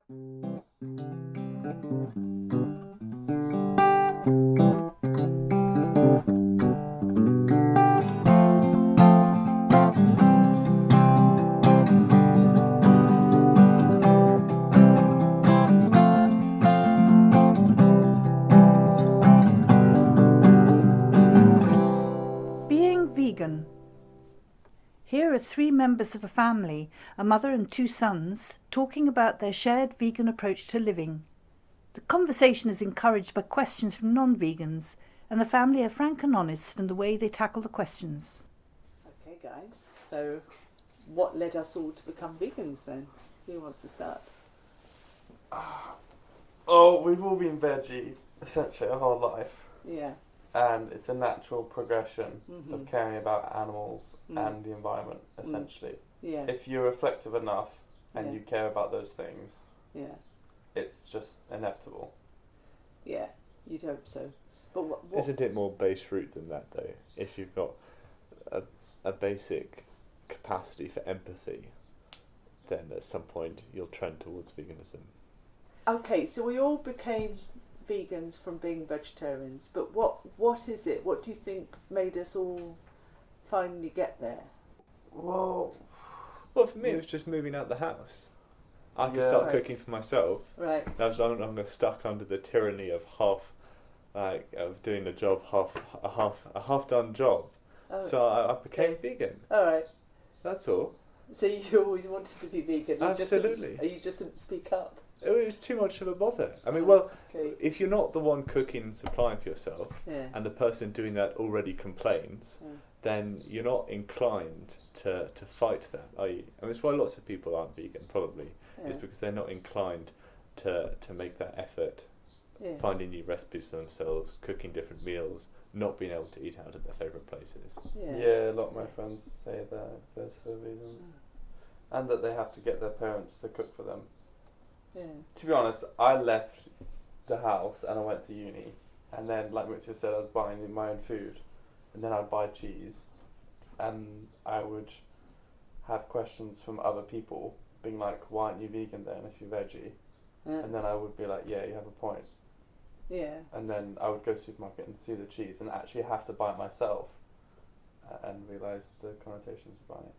Being vegan. Here are three members of a family, a mother and two sons, talking about their shared vegan approach to living. The conversation is encouraged by questions from non-vegans, and the family are frank and honest in the way they tackle the questions. Okay, guys, so what led us all to become vegans then? Who wants to start? Oh, we've all been veggie essentially our whole life. Yeah. And it's a natural progression of caring about animals and the environment, essentially. Yeah. If you're reflective enough and you care about those things, it's just inevitable. Yeah, you'd hope so. But what Isn't it more base root than that, though? If you've got a basic capacity for empathy, then at some point you'll trend towards veganism. Okay, so we all became vegans from being vegetarians, but what is it? What do you think made us all finally get there? Well, for me, it was just moving out the house. I could start cooking for myself. Right. I was no longer stuck under the tyranny of of doing a job, a half done job. Oh, so I became vegan. all right. That's all. So you always wanted to be vegan? Absolutely. You just didn't speak up? It was too much of a bother. I mean, if you're not the one cooking and supplying for yourself, and the person doing that already complains, then you're not inclined to fight that, are you? I mean, it's why lots of people aren't vegan, probably. It's because they're not inclined to make that effort, finding new recipes for themselves, cooking different meals, not being able to eat out at their favourite places. Yeah, a lot of my friends say that there's for reasons. And that they have to get their parents to cook for them. Yeah. To be honest, I left the house and I went to uni, and then, like Richard said, I was buying my own food, and then I'd buy cheese, and I would have questions from other people being like, why aren't you vegan then if you're veggie? And then I would be like, yeah, you have a point. Yeah. And then I would go to the supermarket and see the cheese and actually have to buy it myself and realise the connotations of buying it.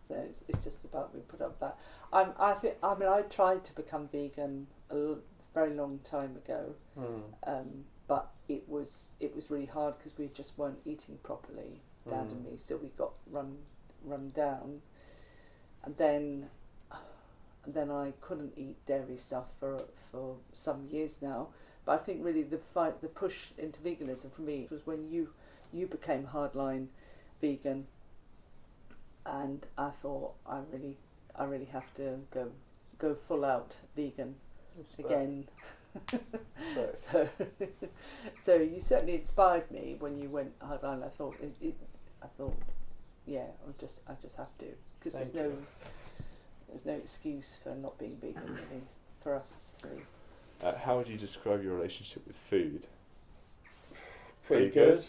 So it's just about we put up that. I tried to become vegan a very long time ago, but it was really hard because we just weren't eating properly, Dad and me. So we got run down, and then I couldn't eat dairy stuff for some years now. But I think really the push into veganism for me was when you became hardline vegan. And I thought I really have to go full out vegan again. So you certainly inspired me when you went hardline. I thought I just have to, because there's no excuse for not being vegan really for us three. How would you describe your relationship with food? Pretty good.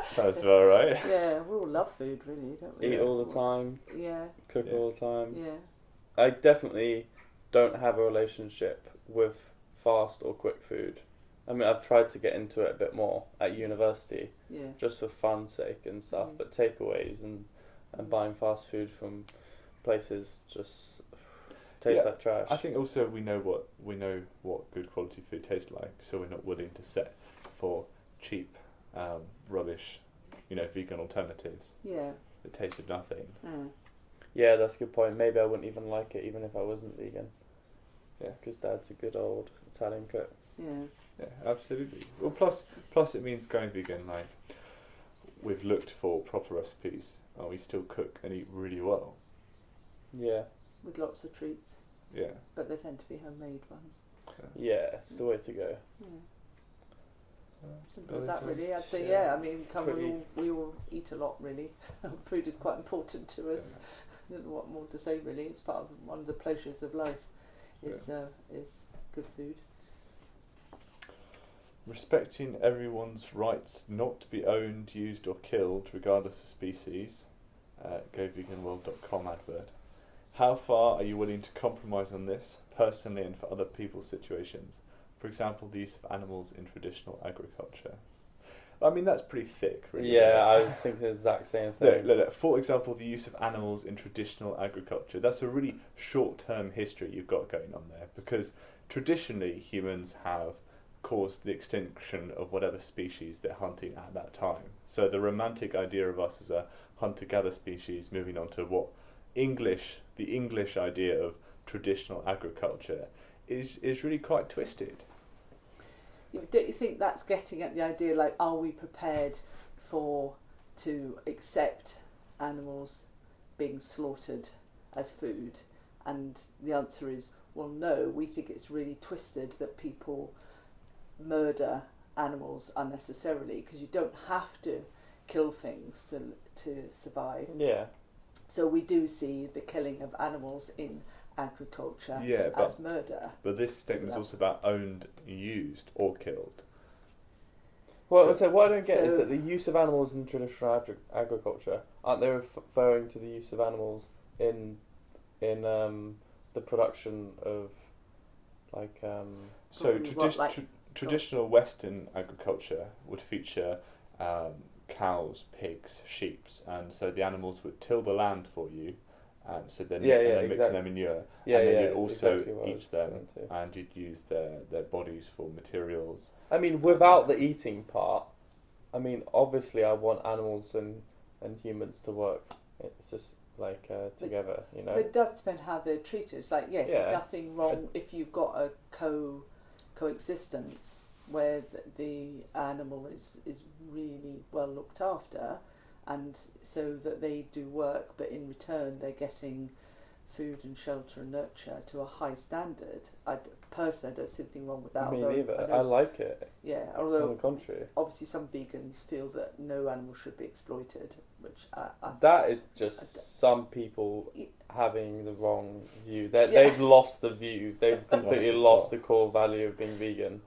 Sounds about right. Yeah, we all love food, really, don't we? Eat all the time. Yeah. Cook all the time. Yeah. I definitely don't have a relationship with fast or quick food. I mean, I've tried to get into it a bit more at university, just for fun's sake and stuff. But takeaways and buying fast food from places just tastes like trash. I think also we know what good quality food tastes like, so we're not willing to set for cheap, rubbish, vegan alternatives. Yeah. That tasted nothing. Yeah, that's a good point. Maybe I wouldn't even like it even if I wasn't vegan. Yeah, because Dad's a good old Italian cook. Yeah. Yeah, absolutely. Well, plus it means going vegan. Like, we've looked for proper recipes, and we still cook and eat really well. Yeah. With lots of treats. Yeah. But they tend to be homemade ones. Yeah, it's the way to go. Yeah. Simple as that, really. I'd say, I mean, we all eat a lot, really. Food is quite important to us. I don't know what more to say, really. It's part of one of the pleasures of life, is good food. Respecting everyone's rights not to be owned, used or killed, regardless of species. GoVeganWorld.com advert. How far are you willing to compromise on this, personally and for other people's situations? For example, the use of animals in traditional agriculture. I mean, that's pretty thick, really. Yeah, I was thinking the exact same thing. Look. For example, the use of animals in traditional agriculture. That's a really short-term history you've got going on there, because traditionally humans have caused the extinction of whatever species they're hunting at that time. So the romantic idea of us as a hunter-gatherer species moving on to the English idea of traditional agriculture is really quite twisted. Don't you think that's getting at the idea, like, are we prepared to accept animals being slaughtered as food? And the answer is, well, no, we think it's really twisted that people murder animals unnecessarily, because you don't have to kill things to survive. Yeah. So we do see the killing of animals in agriculture as murder. But this statement is also about owned, used, or killed. Well, so what I don't get is that the use of animals in traditional agriculture, aren't they referring to the use of animals in the production of like traditional Western agriculture would feature cows, pigs, sheep, and so the animals would till the land for you, and so then mix their manure, and then you'd also eat them, and you'd use their bodies for materials. I mean, without the eating part, I mean, obviously I want animals and humans to work. It's just like together, you know. But it does depend how they're treated. It's like, yes, there's nothing wrong if you've got a coexistence where the animal is really well looked after, and so that they do work, but in return they're getting food and shelter and nurture to a high standard. Personally, I don't see anything wrong with that. Me neither. I like it. Yeah, although on the contrary, obviously some vegans feel that no animal should be exploited, which that is just some people having the wrong view. They've lost the view. They've completely lost the core value of being vegan.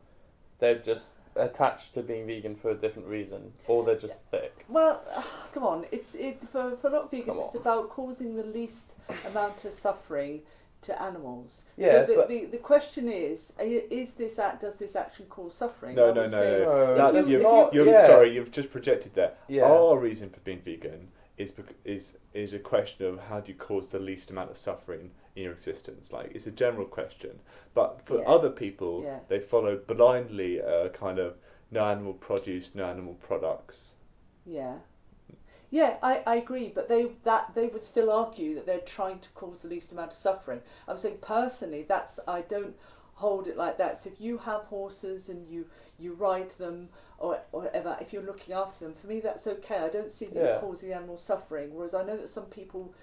They're just attached to being vegan for a different reason, or they're just thick. Well, come on, for a lot of vegans, it's about causing the least amount of suffering to animals. Yeah, so the question is this does this action cause suffering? No. That's you've just projected that. Yeah. Our reason for being vegan is a question of how do you cause the least amount of suffering in your existence. Like, it's a general question, but for other people, they follow blindly a kind of no animal produce, no animal products. I agree, but they would still argue that they're trying to cause the least amount of suffering. I'm saying personally, I don't hold it like that. So if you have horses and you ride them or whatever, if you're looking after them, for me that's okay. I don't see that you're causing the animal suffering, whereas I know that some people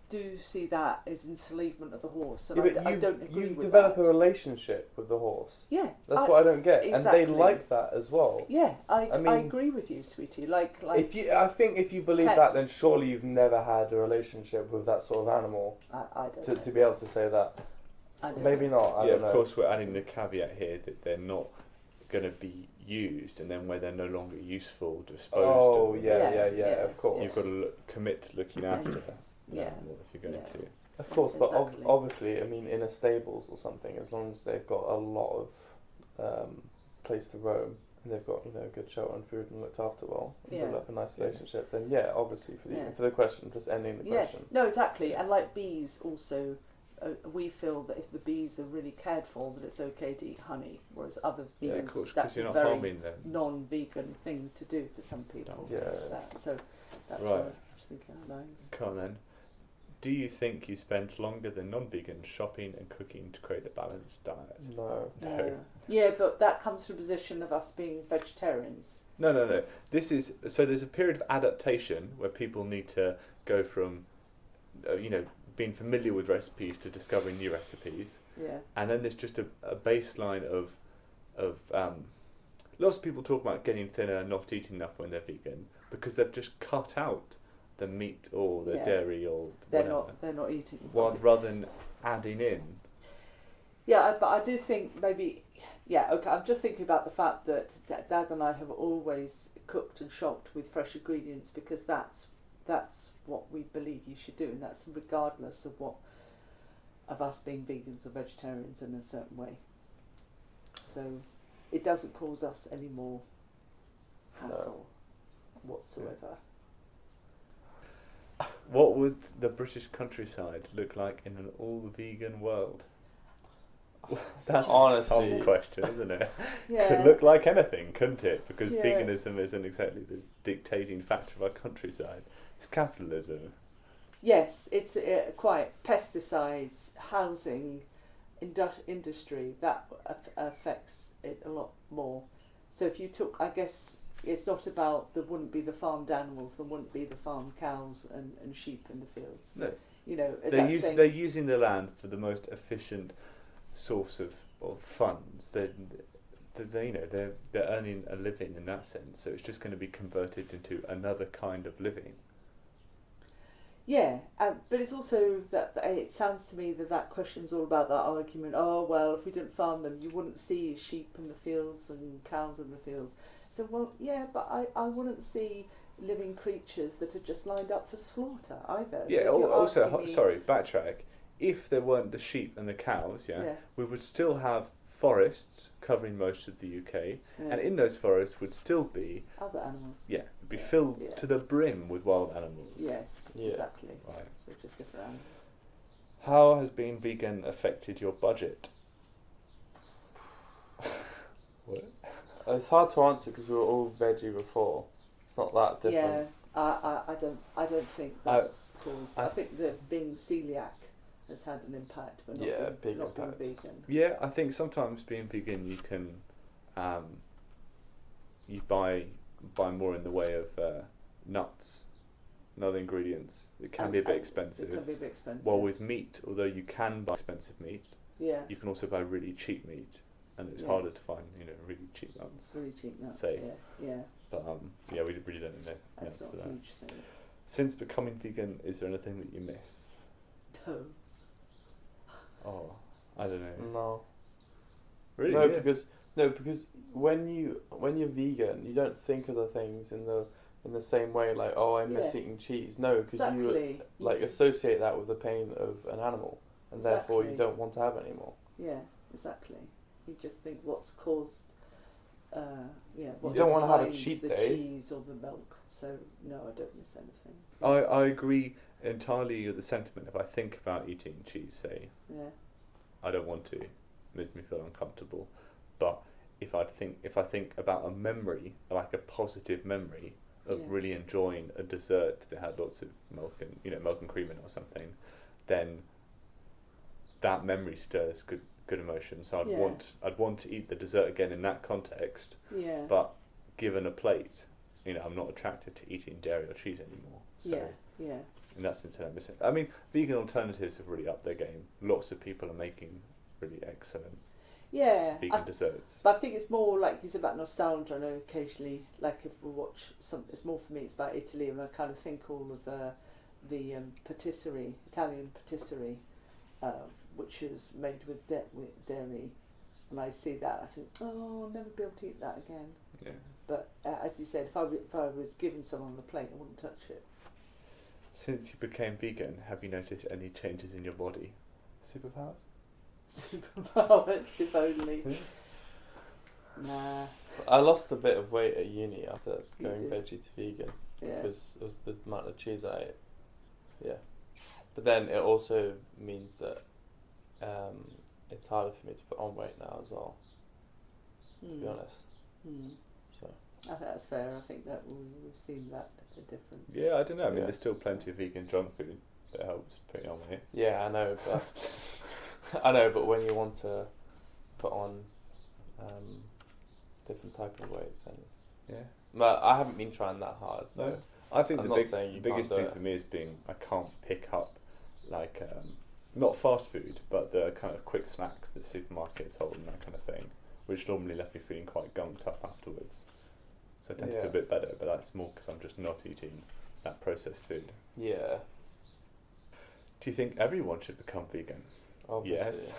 do see that as enslavement of the horse, and I don't agree with that. You develop a relationship with the horse. Yeah, that's what I don't get, exactly. And they like that as well. Yeah, I agree with you, sweetie. Like I think if you believe pets. that, then surely you've never had a relationship with that sort of animal. I don't to be able to say that. Maybe not. I don't know. Of course, we're adding the caveat here that they're not going to be used, and then where they're no longer useful, disposed. Oh, of course. You've got to commit to looking after animal if you're going to. Of course, but obviously, I mean, in a stables or something, as long as they've got a lot of place to roam, and they've got good shelter and food and looked after well, and develop a nice relationship, then obviously for the question, just ending the question. No, exactly, and like bees also. We feel that if the bees are really cared for, that it's okay to eat honey, whereas other vegans, that's a very non-vegan thing to do for some people. So that's what I was thinking of those. Come on then. Do you think you spend longer than non-vegans shopping and cooking to create a balanced diet? No. Yeah, but that comes from a position of us being vegetarians. No. There's a period of adaptation where people need to go from, being familiar with recipes to discovering new recipes. Yeah. And then there's just a baseline of lots of people talk about getting thinner and not eating enough when they're vegan because they've just cut out the meat or the dairy or whatever. They're not eating. Rather than adding in. Yeah, but I do think maybe I'm just thinking about the fact that Dad and I have always cooked and shopped with fresh ingredients because that's that's what we believe you should do, and that's regardless of us being vegans or vegetarians in a certain way. So it doesn't cause us any more hassle whatsoever. What would the British countryside look like in an all-vegan world? That's Honestly. a tough question, isn't it? Yeah. Could look like anything, couldn't it? Because Yeah. veganism isn't exactly the dictating factor of our countryside. It's capitalism. Yes, it's quite pesticides, housing, industry, that affects it a lot more. So if you took, I guess it's not about, there wouldn't be the farmed animals, there wouldn't be the farmed cows and sheep in the fields. No. You know, as They're using the land for the most efficient source of funds. They're earning a living in that sense, so it's just going to be converted into another kind of living. Yeah, but it's also that it sounds to me that question's all about that argument. Oh well, if we didn't farm them, you wouldn't see sheep in the fields and cows in the fields. So well, yeah, but I wouldn't see living creatures that are just lined up for slaughter either. Yeah. So Backtrack. If there weren't the sheep and the cows, we would still have forests covering most of the UK, and in those forests would still be other animals. Yeah, it'd be filled to the brim with wild animals. Yes, exactly. Right. So just different animals. How has being vegan affected your budget? What? It's hard to answer because we were all veggie before. It's not that different. Yeah, I don't think that's caused. I think that being celiac has had an impact, but not being vegan. Yeah, I think sometimes being vegan, you can, you buy more in the way of nuts and other ingredients. It can be a bit expensive. It can be a bit expensive. While with meat, although you can buy expensive meat, you can also buy really cheap meat, and it's harder to find, really cheap nuts. Really cheap nuts. Say. Yeah. But we really don't know. That's not a huge thing. Since becoming vegan, is there anything that you miss? No. Oh, I don't know. No. Really? No, because when you're vegan, you don't think of the things in the same way. Like, oh, I miss eating cheese. No, because you associate that with the pain of an animal, and therefore you don't want to have it anymore. Yeah, exactly. You just think what's caused. You don't want to have a cheat day. The cheese or the milk. So no, I don't miss anything. I agree entirely with the sentiment. If I think about eating cheese, say, I don't want to. It makes me feel uncomfortable. But if I think about a memory, like a positive memory of really enjoying a dessert that had lots of milk and milk and cream in it or something, then that memory stirs good emotions. So I'd want to eat the dessert again in that context. Yeah. But given a plate, I'm not attracted to eating dairy or cheese anymore. So in that sense, I don't miss it. I mean, vegan alternatives have really upped their game. Lots of people are making really excellent vegan desserts. But I think it's more like you said about nostalgia. I know occasionally, like if we watch it's more for me. It's about Italy, and I kind of think all of the patisserie, Italian patisserie, which is made with dairy, and I see that, I think, oh, I'll never be able to eat that again. Yeah. But as you said, if I was given some on the plate, I wouldn't touch it. Since you became vegan, have you noticed any changes in your body? Superpowers? Superpowers, if only. Nah. I lost a bit of weight at uni after going veggie to vegan because of the amount of cheese I ate. Yeah. But then it also means that it's harder for me to put on weight now as well, to be honest. So I think that's fair. I think that we've seen that a difference. Yeah, I don't know. I mean, there's still plenty of vegan junk food that helps put on weight. Yeah, I know, but when you want to put on different type of weight, then but I haven't been trying that hard. No, I think the biggest thing for me is I can't pick up like not fast food, but the kind of quick snacks that supermarkets hold and that kind of thing, which normally left me feeling quite gunked up afterwards. So I tend to feel a bit better, but that's more because I'm just not eating that processed food. Yeah. Do you think everyone should become vegan? Obviously. Yes.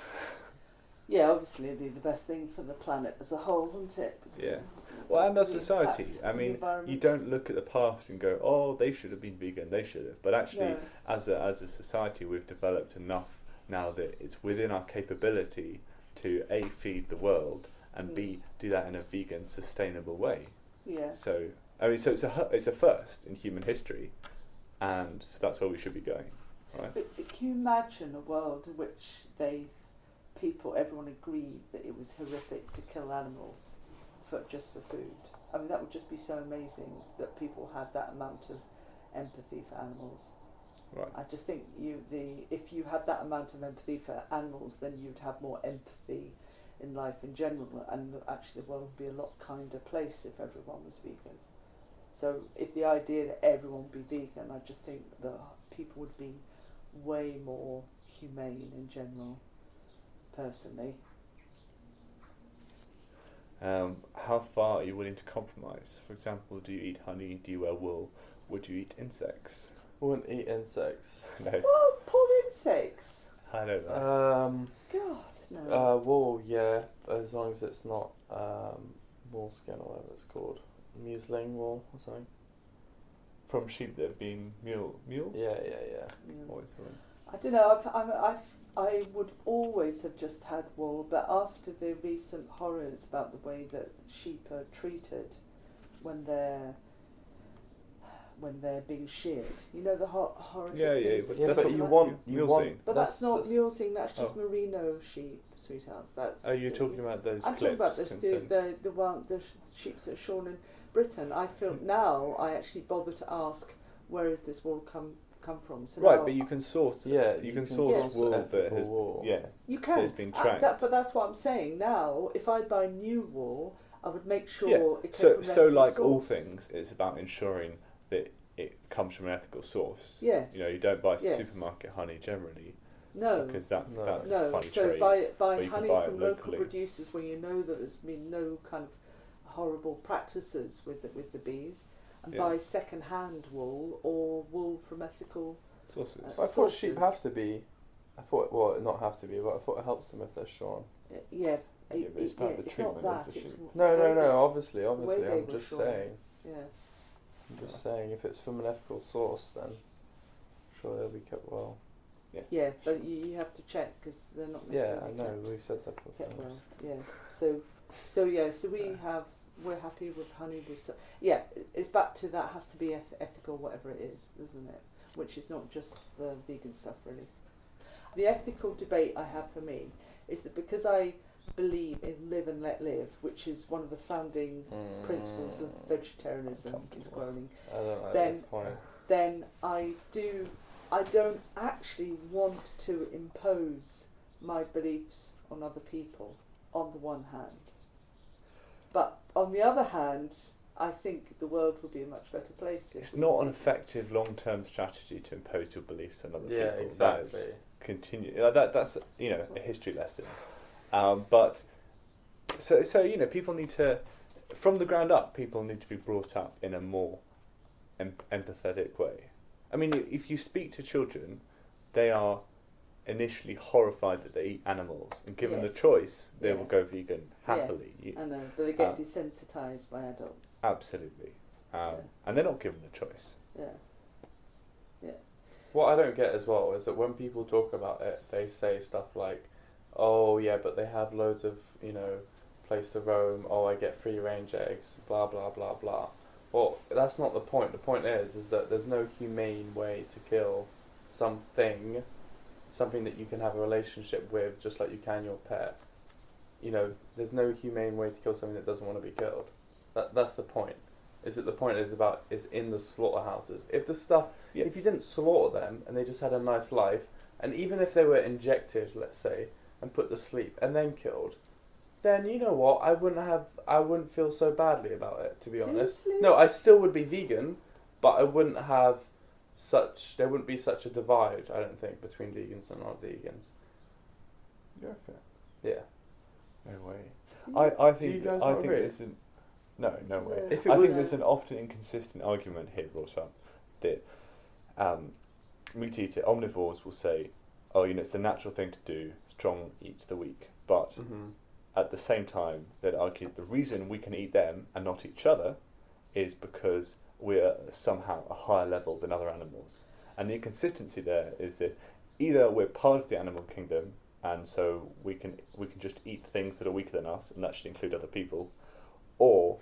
Yeah, obviously it'd be the best thing for the planet as a whole, wouldn't it? Because Yeah. Well, and the as society, impact I on the mean, you environment. don't look at the past and go, "Oh, they should have been vegan. They should have." But actually, No. as a society, we've developed enough now that it's within our capability to A, feed the world, and B, do that in a vegan, sustainable way. Yeah. So, I mean, so it's a first in human history, and so that's where we should be going, right? But can you imagine a world in which everyone agreed that it was horrific to kill animals just for food? I mean, that would just be so amazing that people had that amount of empathy for animals. Right. I just think if you had that amount of empathy for animals, then you'd have more empathy in life in general, and actually the world would be a lot kinder place if everyone was vegan. So if the idea that everyone would be vegan, I just think that people would be way more humane in general, personally. How far are you willing to compromise? For example, do you eat honey? Do you wear wool? Would you eat insects? I wouldn't eat insects. No, Oh, poor insects. I don't know. God, no. Wool, yeah, as long as it's not moleskin or whatever it's called, muesling wool or something. From sheep that have been mules? Yeah. Always something. I don't know. I would always have just had wool, but after the recent horrors about the way that sheep are treated when they're being sheared, you know, the horrific things. But Yeah, that's but what you mulesing. want. But that's not mulesing. That's just Oh. merino sheep, sweethearts. That's. Are you talking about those I'm clips? talking about the sheep that are shorn in Britain. I feel now I actually bother to ask where is this wool come from. So Right, now but you can source. Yeah, you can source source wool that ethical has. wool. Yeah, you can. it's been tracked. But that's what I'm saying. Now, if I buy new wool, I would make sure Yeah. it came from an So ethical like all source. things, it's about ensuring that it comes from an ethical source. Yes. You know, you don't buy Yes. supermarket honey generally No. because that's No, funny so trade. buy but you can honey buy it from local locally. producers where you know that there's been no kind of horrible practices with the bees, and Yeah. buy second-hand wool or wool from ethical. Sources. I thought sheep sources. have to be. Not have to be, but I thought it helps them if they're shorn. Yeah, Yeah, but it's about the it's not treatment of that. the It's sheep. No. Obviously, the way they I'm were just shorn. saying. Yeah, I'm just saying, if it's from an ethical source, then sure they'll be kept well. yeah, but you have to check because they're not Yeah, necessarily I know. kept, We said that before. kept well. Yeah, so we're happy with honey. It's back to that has to be ethical, whatever it is, isn't it? Which is not just the vegan stuff, really. The ethical debate I have for me is that because I believe in live and let live, which is one of the founding principles of vegetarianism, is growing, I don't like then- this point. then I don't actually want to impose my beliefs on other people, on the one hand. But on the other hand, I think the world would be a much better place. It's not an effective long-term strategy to impose your beliefs on other Yeah, people. exactly. That is that's a history lesson. But so people need to, from the ground up, people need to be brought up in a more empathetic way. I mean, if you speak to children, they are initially horrified that they eat animals, and given the Yes. choice, they Yeah. will go vegan happily. I know, but they get desensitised by adults. Absolutely. Yeah. And they're not given the choice. Yeah. What I don't get as well is that when people talk about it, they say stuff like, "Oh yeah, but they have loads of place to roam. Oh, I get free range eggs. Blah blah blah blah." Well, that's not the point. The point is that there's no humane way to kill something that you can have a relationship with, just like you can your pet. There's no humane way to kill something that doesn't want to be killed. That's the point. Is that the point is in the slaughterhouses. If if you didn't slaughter them and they just had a nice life, and even if they were injected, let's say, and put to sleep and then killed, then you know what? I wouldn't feel so badly about it, to be honest. Seriously? No, I still would be vegan, but I wouldn't have there wouldn't be such a divide, I don't think, between vegans and non-vegans. Yeah. Okay. Yeah. No way. I think you guys I not think agree? there's no way. No. If it I was- think there's an often inconsistent argument here brought up that meat eater omnivores will say, "Oh, it's the natural thing to do. Strong eats the weak." But at the same time, they'd argue the reason we can eat them and not each other is because we're somehow a higher level than other animals. And the inconsistency there is that either we're part of the animal kingdom, and so we can just eat things that are weaker than us, and that should include other people, or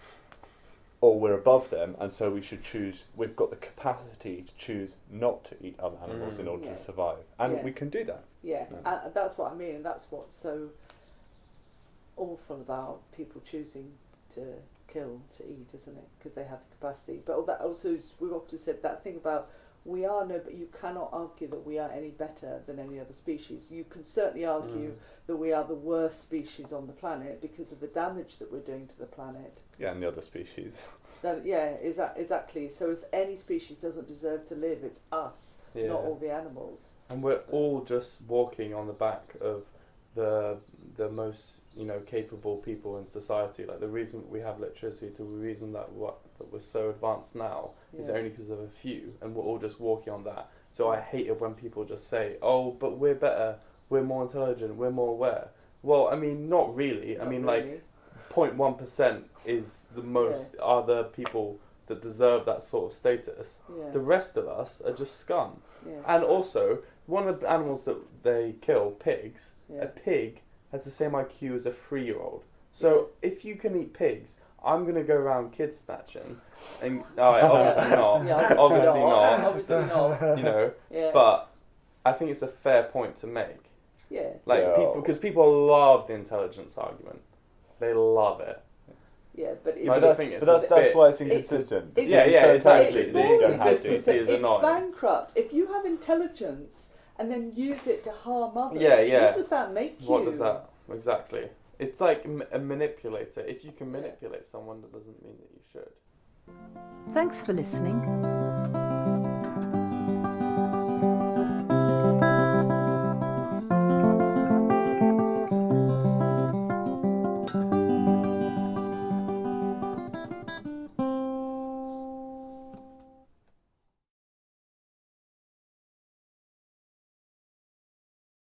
we're above them, and so we should choose. We've got the capacity to choose not to eat other animals in order to survive, and we can do that. Yeah, and that's what I mean, and that's what's so awful about people choosing to kill to eat, isn't it? Because they have the capacity. But all that also, we've often said that thing about but you cannot argue that we are any better than any other species. You can certainly argue that we are the worst species on the planet because of the damage that we're doing to the planet. Yeah, and the other species. Exactly. So if any species doesn't deserve to live, it's us, not all the animals. And we're all just walking on the back of the most capable people in society. Like the reason we have electricity, the reason that we're so advanced now is only because of a few, and we're all just walking on that. So I hate it when people just say, "Oh, but we're better, we're more intelligent, we're more aware." Well, I mean, not really. Not I mean, really. like 0.1% is the most are the people that deserve that sort of status. Yeah. The rest of us are just scum. Yeah. And also, one of the animals that they kill, pigs, Yeah. a pig has the same IQ as a 3-year-old. So if you can eat pigs, I'm going to go around kid snatching. And obviously not. Yeah, obviously not. Obviously not. Yeah. But I think it's a fair point to make. Yeah. Like because people love the intelligence argument. They love it. Yeah, but that's why it's inconsistent. Exactly. It's more inconsistent. It's It's bankrupt. If you have intelligence and then use it to harm others, what does that make you? What does that exactly? It's like a manipulator. If you can manipulate someone, that doesn't mean that you should. Thanks for listening.